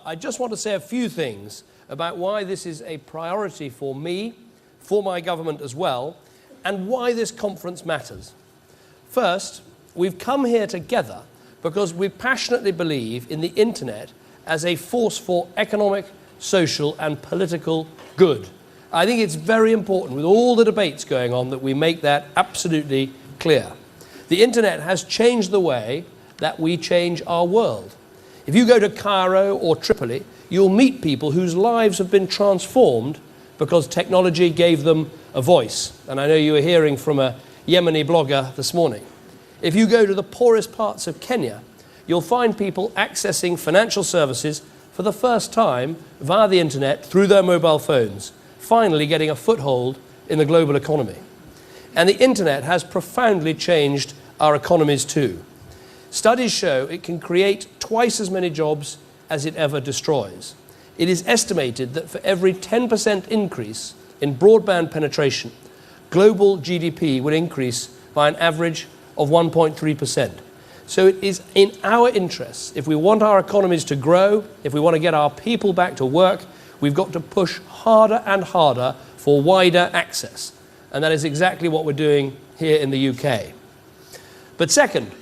I just want to say a few things about why this is a priority for me, for my government as well, and why this conference matters. First, we've come here together because we passionately believe in the internet as a force for economic, social and political good. I think it's very important with all the debates going on that we make that absolutely clear. The internet has changed the way that we change our world. If you go to Cairo or Tripoli, you'll meet people whose lives have been transformed because technology gave them a voice. And I know you were hearing from a Yemeni blogger this morning. If you go to the poorest parts of Kenya, you'll find people accessing financial services for the first time via the internet through their mobile phones, finally getting a foothold in the global economy. And the internet has profoundly changed our economies too. Studies show it can create twice as many jobs as it ever destroys. It is estimated that for every 10% increase in broadband penetration, global GDP would increase by an average of 1.3%. So it is in our interests, if we want our economies to grow, if we want to get our people back to work, we've got to push harder and harder for wider access. And that is exactly what we're doing here in the UK. But second,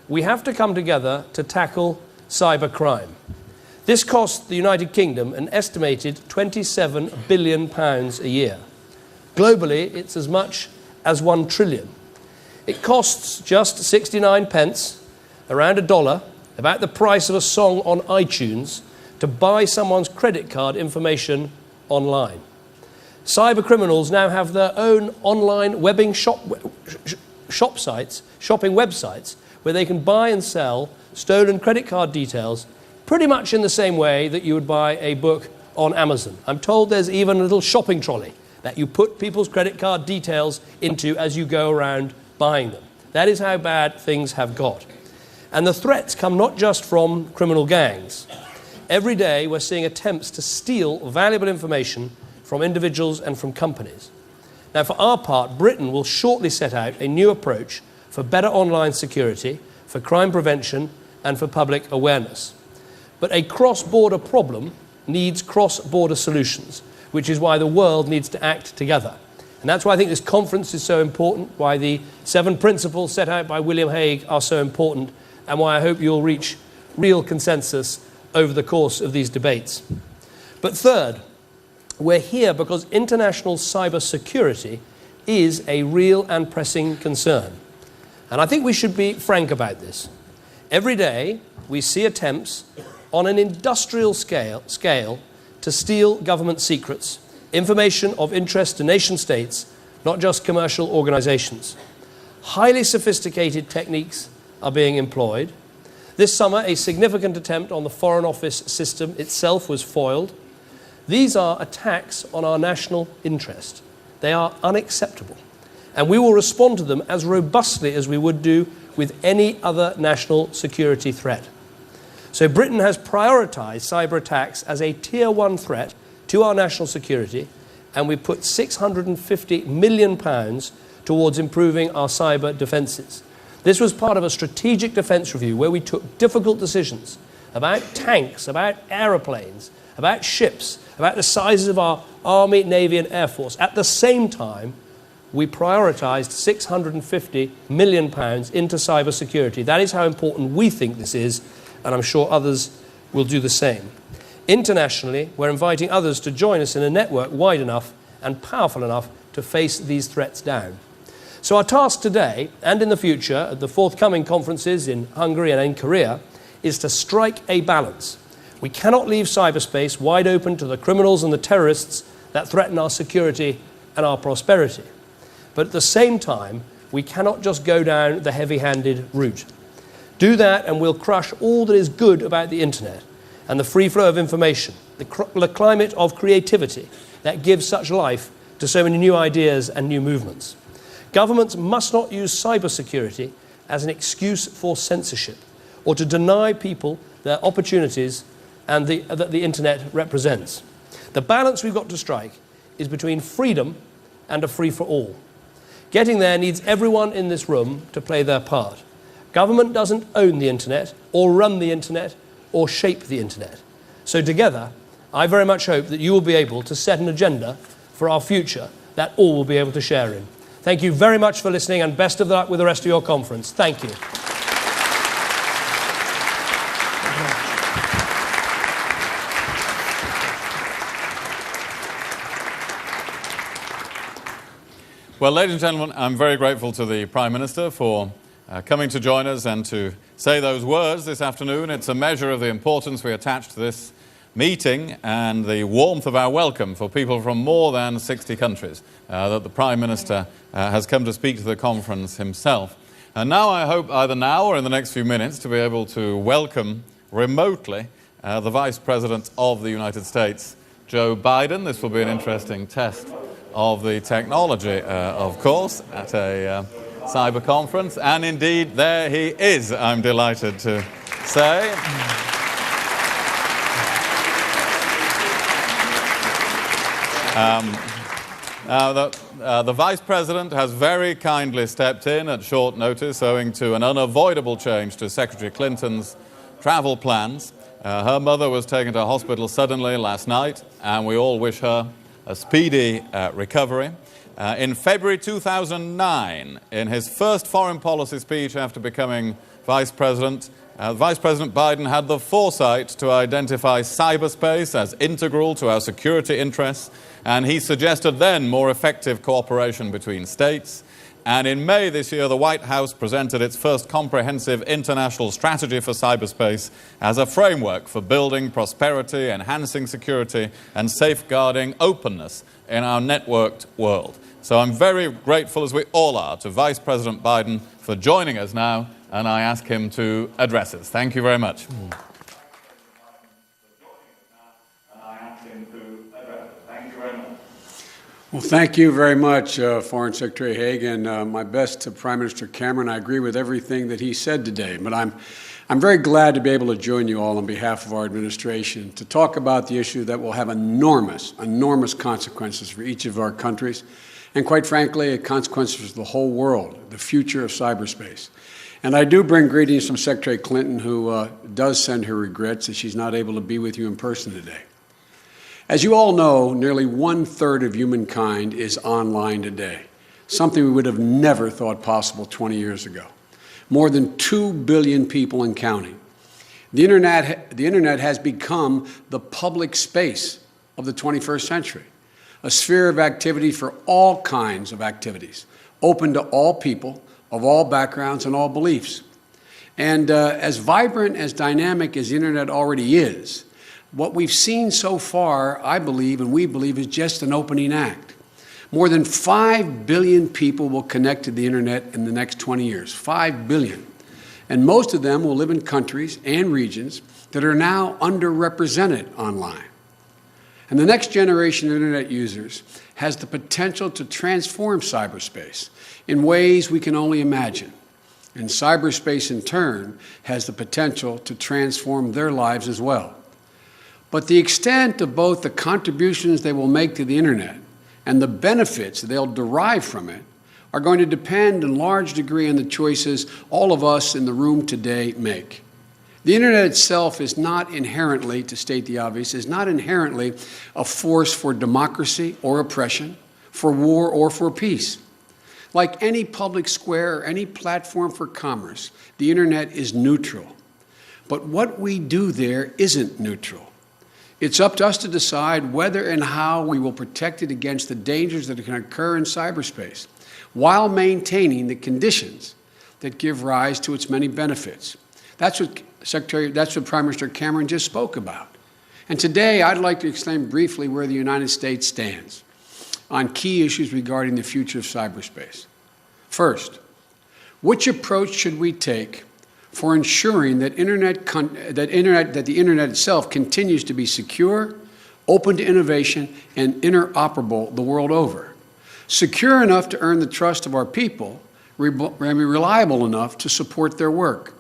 we have to come together to tackle cybercrime. This costs the United Kingdom an estimated £27 billion a year. Globally, it's as much as 1 trillion. It costs just 69 pence, around $1, about the price of a song on iTunes, to buy someone's credit card information online. Cyber criminals now have their own online shopping websites, where they can buy and sell stolen credit card details pretty much in the same way that you would buy a book on Amazon. I'm told there's even a little shopping trolley that you put people's credit card details into as you go around buying them. That is how bad things have got. And the threats come not just from criminal gangs. Every day we're seeing attempts to steal valuable information from individuals and from companies. Now, for our part, Britain will shortly set out a new approach for better online security, for crime prevention, and for public awareness. But a cross-border problem needs cross-border solutions, which is why the world needs to act together. And that's why I think this conference is so important, why the 7 principles set out by William Hague are so important, and why I hope you'll reach real consensus over the course of these debates. But third, we're here because international cyber security is a real and pressing concern. And I think we should be frank about this. Every day, we see attempts on an industrial scale to steal government secrets, information of interest to nation states, not just commercial organizations. Highly sophisticated techniques are being employed. This summer, a significant attempt on the Foreign Office system itself was foiled. These are attacks on our national interest. They are unacceptable. And we will respond to them as robustly as we would do with any other national security threat. So Britain has prioritised cyber attacks as a tier 1 threat to our national security, and we put £650 million towards improving our cyber defences. This was part of a strategic defence review where we took difficult decisions about tanks, about aeroplanes, about ships, about the sizes of our Army, Navy and Air Force. At the same time, we prioritised £650 million into cyber security. That is how important we think this is, and I'm sure others will do the same. Internationally, we're inviting others to join us in a network wide enough and powerful enough to face these threats down. So our task today, and in the future, at the forthcoming conferences in Hungary and in Korea, is to strike a balance. We cannot leave cyberspace wide open to the criminals and the terrorists that threaten our security and our prosperity. But at the same time, we cannot just go down the heavy-handed route. Do that and we'll crush all that is good about the internet and the free flow of information, the climate of creativity that gives such life to so many new ideas and new movements. Governments must not use cybersecurity as an excuse for censorship or to deny people their opportunities and that the internet represents. The balance we've got to strike is between freedom and a free-for-all. Getting there needs everyone in this room to play their part. Government doesn't own the internet or run the internet or shape the internet. So together, I very much hope that you will be able to set an agenda for our future that all will be able to share in. Thank you very much for listening, and best of luck with the rest of your conference. Thank you. Well, ladies and gentlemen, I'm very grateful to the Prime Minister for coming to join us and to say those words this afternoon. It's a measure of the importance we attach to this meeting and the warmth of our welcome for people from more than 60 countries that the Prime Minister has come to speak to the conference himself. And now I hope either now or in the next few minutes to be able to welcome remotely the Vice President of the United States, Joe Biden. This will be an interesting test of the technology, of course, at a cyber conference. And indeed, there he is, I'm delighted to say. The Vice President has very kindly stepped in at short notice owing to an unavoidable change to Secretary Clinton's travel plans. Her mother was taken to hospital suddenly last night, and we all wish her a speedy recovery. In February 2009, in his first foreign policy speech after becoming Vice President, Vice President Biden had the foresight to identify cyberspace as integral to our security interests, and he suggested then more effective cooperation between states. And in May this year, the White House presented its first comprehensive international strategy for cyberspace as a framework for building prosperity, enhancing security, and safeguarding openness in our networked world. So I'm very grateful, as we all are, to Vice President Biden for joining us now, and I ask him to address us. Thank you very much. Well, thank you very much, Foreign Secretary Haig, and my best to Prime Minister Cameron. I agree with everything that he said today, but I'm very glad to be able to join you all on behalf of our administration to talk about the issue that will have enormous consequences for each of our countries, and quite frankly, consequences for the whole world, the future of cyberspace. And I do bring greetings from Secretary Clinton, who does send her regrets that she's not able to be with you in person today. As you all know, nearly 1/3 of humankind is online today, something we would have never thought possible 20 years ago. More than 2 billion people and counting. The internet has become the public space of the 21st century, a sphere of activity for all kinds of activities, open to all people of all backgrounds and all beliefs. And as vibrant, as dynamic as the internet already is, what we've seen so far, I believe, and we believe, is just an opening act. More than 5 billion people will connect to the internet in the next 20 years, 5 billion. And most of them will live in countries and regions that are now underrepresented online. And the next generation of internet users has the potential to transform cyberspace in ways we can only imagine. And cyberspace, in turn, has the potential to transform their lives as well. But the extent of both the contributions they will make to the internet and the benefits they'll derive from it are going to depend in large degree on the choices all of us in the room today make. The internet itself is not inherently, to state the obvious, is not inherently a force for democracy or oppression, for war or for peace. Like any public square or any platform for commerce, the internet is neutral. But what we do there isn't neutral. It's up to us to decide whether and how we will protect it against the dangers that can occur in cyberspace, while maintaining the conditions that give rise to its many benefits. That's what Prime Minister Cameron just spoke about. And today, I'd like to explain briefly where the United States stands on key issues regarding the future of cyberspace. First, which approach should we take for ensuring that the internet itself continues to be secure, open to innovation, and interoperable the world over? Secure enough to earn the trust of our people, reliable enough to support their work.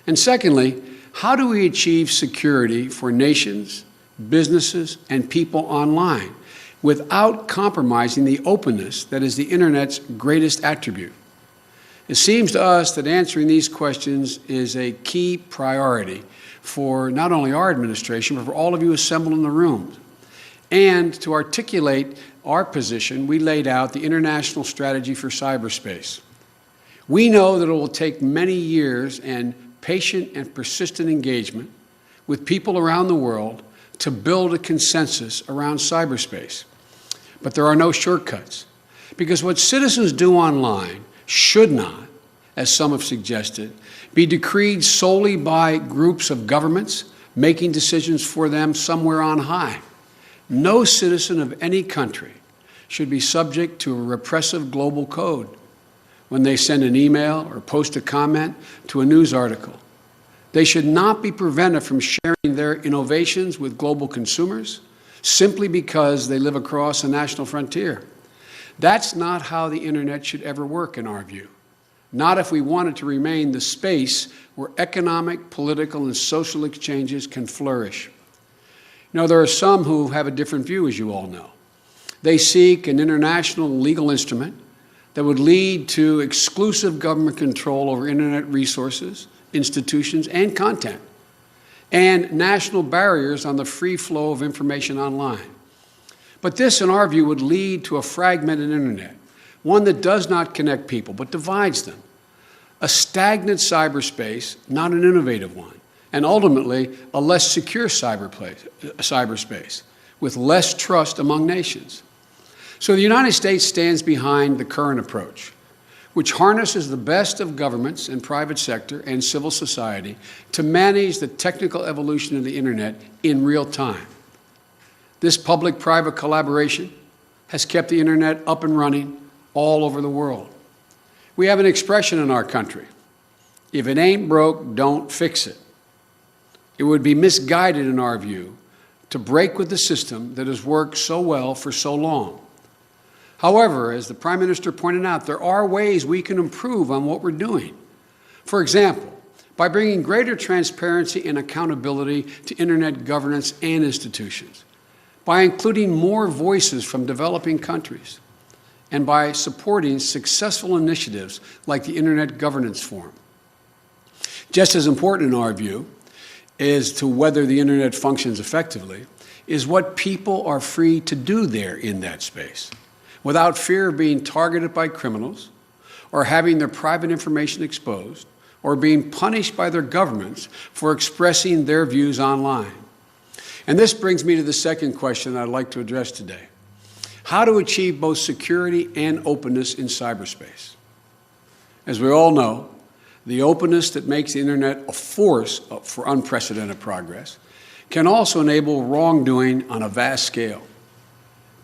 And secondly, how do we achieve security for nations, businesses, and people online without compromising the openness that is the internet's greatest attribute? It seems to us that answering these questions is a key priority for not only our administration, but for all of you assembled in the room. And to articulate our position, we laid out the international strategy for cyberspace. We know that it will take many years and patient and persistent engagement with people around the world to build a consensus around cyberspace. But there are no shortcuts, because what citizens do online should not, as some have suggested, be decreed solely by groups of governments making decisions for them somewhere on high. No citizen of any country should be subject to a repressive global code when they send an email or post a comment to a news article. They should not be prevented from sharing their innovations with global consumers simply because they live across a national frontier. That's not how the internet should ever work, in our view. Not if we want it to remain the space where economic, political, and social exchanges can flourish. You know, there are some who have a different view, as you all know. They seek an international legal instrument that would lead to exclusive government control over internet resources, institutions, and content, and national barriers on the free flow of information online. But this, in our view, would lead to a fragmented internet, one that does not connect people, but divides them. A stagnant cyberspace, not an innovative one, and ultimately a less secure cyberspace, with less trust among nations. So the United States stands behind the current approach, which harnesses the best of governments and private sector and civil society to manage the technical evolution of the internet in real time. This public-private collaboration has kept the internet up and running all over the world. We have an expression in our country: if it ain't broke, don't fix it. It would be misguided, in our view, to break with the system that has worked so well for so long. However, as the Prime Minister pointed out, there are ways we can improve on what we're doing. For example, by bringing greater transparency and accountability to internet governance and institutions, by including more voices from developing countries, and by supporting successful initiatives like the Internet Governance Forum. Just as important, in our view, as to whether the internet functions effectively, is what people are free to do there in that space, without fear of being targeted by criminals, or having their private information exposed, or being punished by their governments for expressing their views online. And this brings me to the second question I'd like to address today: how to achieve both security and openness in cyberspace. As we all know, the openness that makes the internet a force for unprecedented progress can also enable wrongdoing on a vast scale.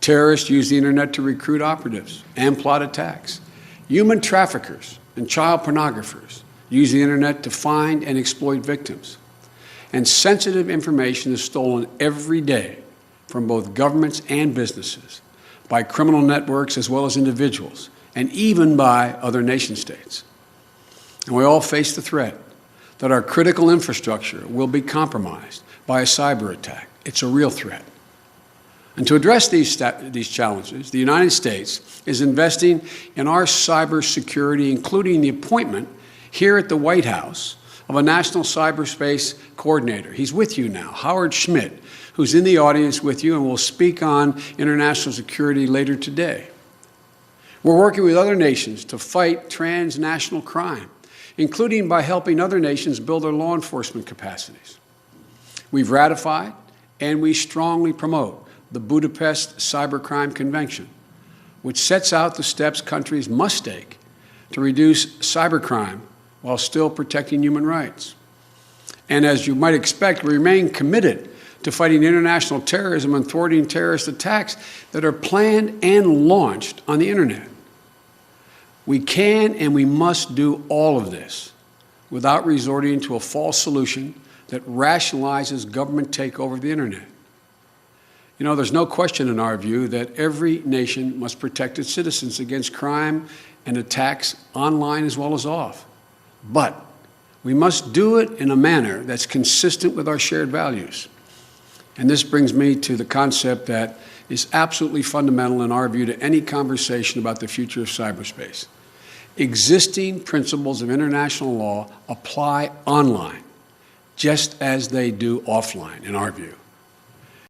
Terrorists use the internet to recruit operatives and plot attacks. Human traffickers and child pornographers use the internet to find and exploit victims. And sensitive information is stolen every day from both governments and businesses, by criminal networks as well as individuals, and even by other nation states. And we all face the threat that our critical infrastructure will be compromised by a cyber attack. It's a real threat. And to address these challenges, the United States is investing in our cybersecurity, including the appointment here at the White House of a national cyberspace coordinator. He's with you now, Howard Schmidt, who's in the audience with you and will speak on international security later today. We're working with other nations to fight transnational crime, including by helping other nations build their law enforcement capacities. We've ratified and we strongly promote the Budapest Cybercrime Convention, which sets out the steps countries must take to reduce cybercrime while still protecting human rights. And as you might expect, we remain committed to fighting international terrorism and thwarting terrorist attacks that are planned and launched on the internet. We can and we must do all of this without resorting to a false solution that rationalizes government takeover of the internet. You know, there's no question in our view that every nation must protect its citizens against crime and attacks online as well as off. But we must do it in a manner that's consistent with our shared values. And this brings me to the concept that is absolutely fundamental in our view to any conversation about the future of cyberspace. Existing principles of international law apply online, just as they do offline, in our view.